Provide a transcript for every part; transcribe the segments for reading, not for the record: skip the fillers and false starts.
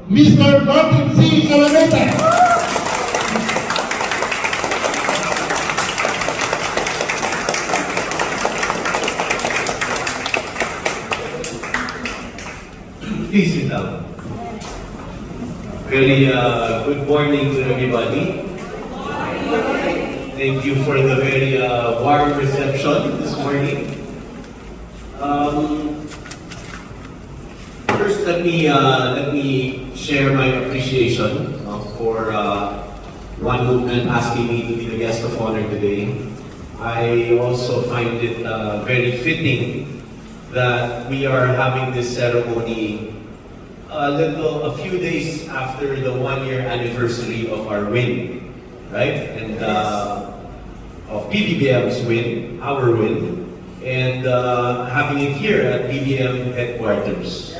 Mr. Martin C. Araneta. Please sit down. Very good morning to everybody. Thank you for the very warm reception this morning. First, let me share my appreciation for One Movement asking me to be the guest of honor today. I also find it very fitting that we are having this ceremony a few days after the 1-year anniversary of our win, right? And of PBBM's win, our win, and having it here at PBM headquarters.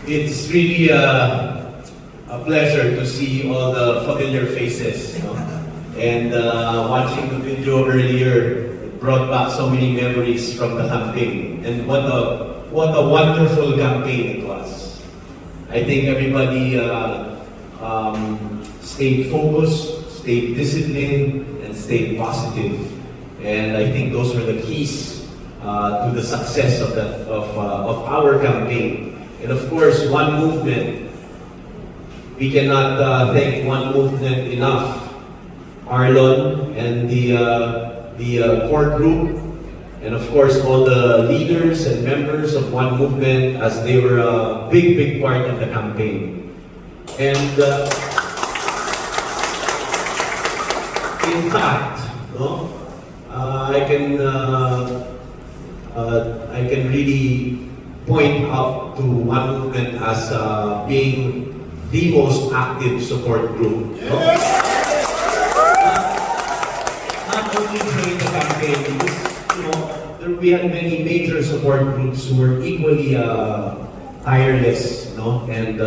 It's really a pleasure to see all the familiar faces, and watching the video earlier brought back so many memories from the campaign, and what a wonderful campaign it was. I think everybody stayed focused, stayed disciplined, and stayed positive, and I think those were the keys to the success of our campaign. And of course, One Movement, we cannot thank One Movement enough. Arlon and the core group, and of course all the leaders and members of One Movement, as they were a big part of the campaign. And in fact, I can really point out to One Movement as being the most active support group. Not only during the campaign, because we had many major support groups who were equally tireless, and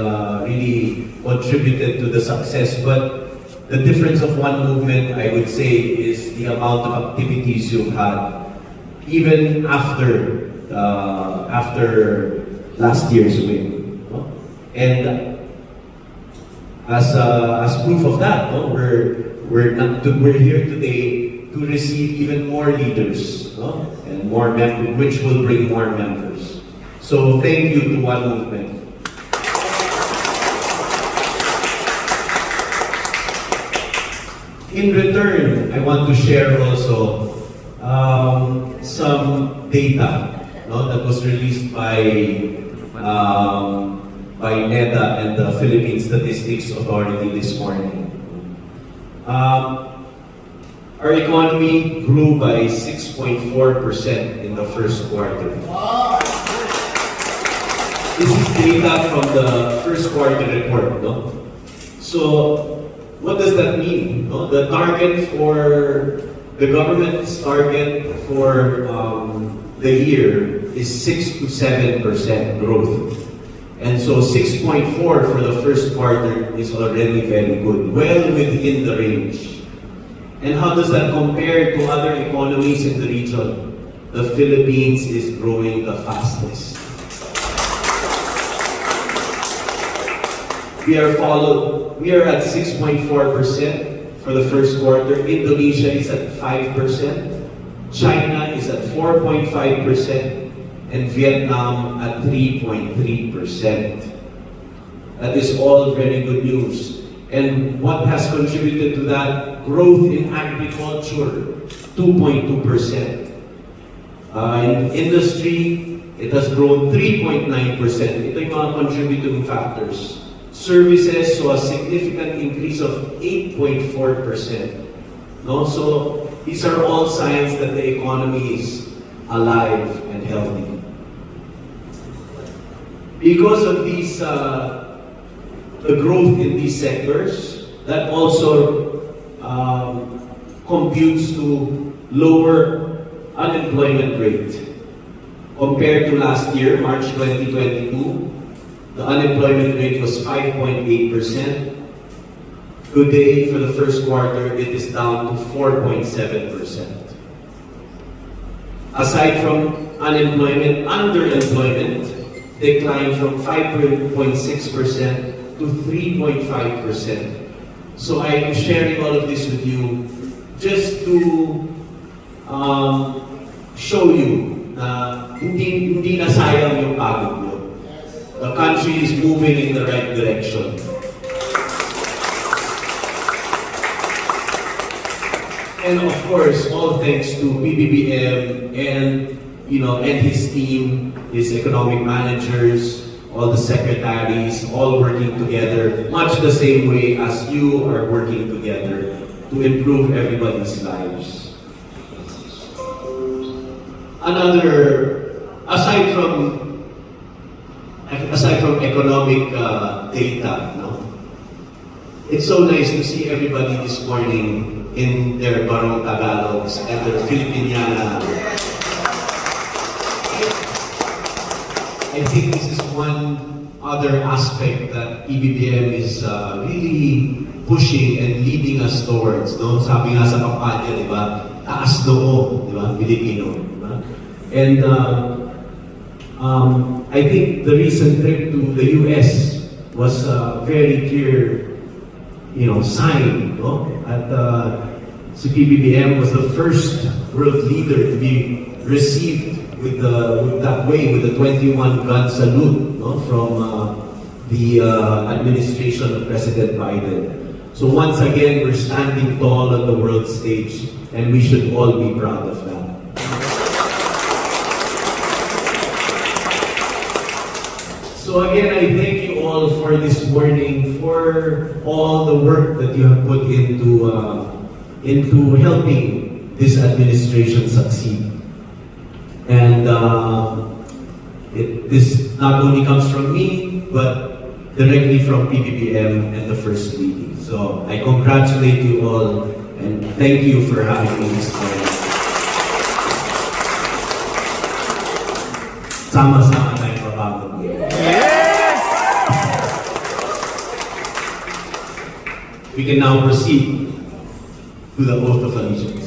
really contributed to the success. But the difference of One Movement, I would say, is the amount of activities you've had, even after last year's win. And as proof of that, we're here today to receive even more leaders, and more members, which will bring more members. So thank you to One Movement. In return, I want to share also some data that was released by NEDA and the Philippine Statistics Authority this morning. Our economy grew by 6.4% in the first quarter. This is data from the first quarter report. So, what does that mean? The target for the government's target for the year is 6 to 7% growth. And so 6.4 for the first quarter is already very good, well within the range. And how does that compare to other economies in the region? The Philippines is growing the fastest. We are at 6.4% for the first quarter. Indonesia is at 5%. China is at 4.5%. And Vietnam at 3.3%. That is all very good news. And what has contributed to that? Growth in agriculture, 2.2%. In industry, it has grown 3.9%. Ito yung mga contributing factors. Services saw a significant increase of 8.4%. So these are all signs that the economy is alive and healthy. Because of these, the growth in these sectors, that also computes to lower unemployment rate. Compared to last year, March 2022, the unemployment rate was 5.8%. Today, for the first quarter, it is down to 4.7%. Aside from unemployment, underemployment declined from 5.6% to 3.5%. So I am sharing all of this with you just to show you na hindi na sayang yung pagod nyo. The country is moving in the right direction. And of course, all thanks to PBBM and his team, his economic managers, all the secretaries, all working together, much the same way as you are working together to improve everybody's lives. Aside from economic data, no? It's so nice to see everybody this morning in their Barong Tagalogs and their Filipiniana. I think this is one other aspect that PBBM is really pushing and leading us towards. No? Sabi nga sa kampanya, di ba? Taas noo, di ba? Filipino. Di ba? And I think the recent trip to the US was a very clear, sign. No? At si PBBM was the first world leader to be received with the 21 gun salute, no, from the administration of President Biden. So once again, we're standing tall on the world stage, and we should all be proud of that. So again, I thank you all for this morning, for all the work that you have put into helping this administration succeed. And this not only comes from me, but directly from PBBM and the First Lady. So I congratulate you all and thank you for having me this morning. Sama-sama tayong mabago. Yes! We can now proceed to the oath of allegiance.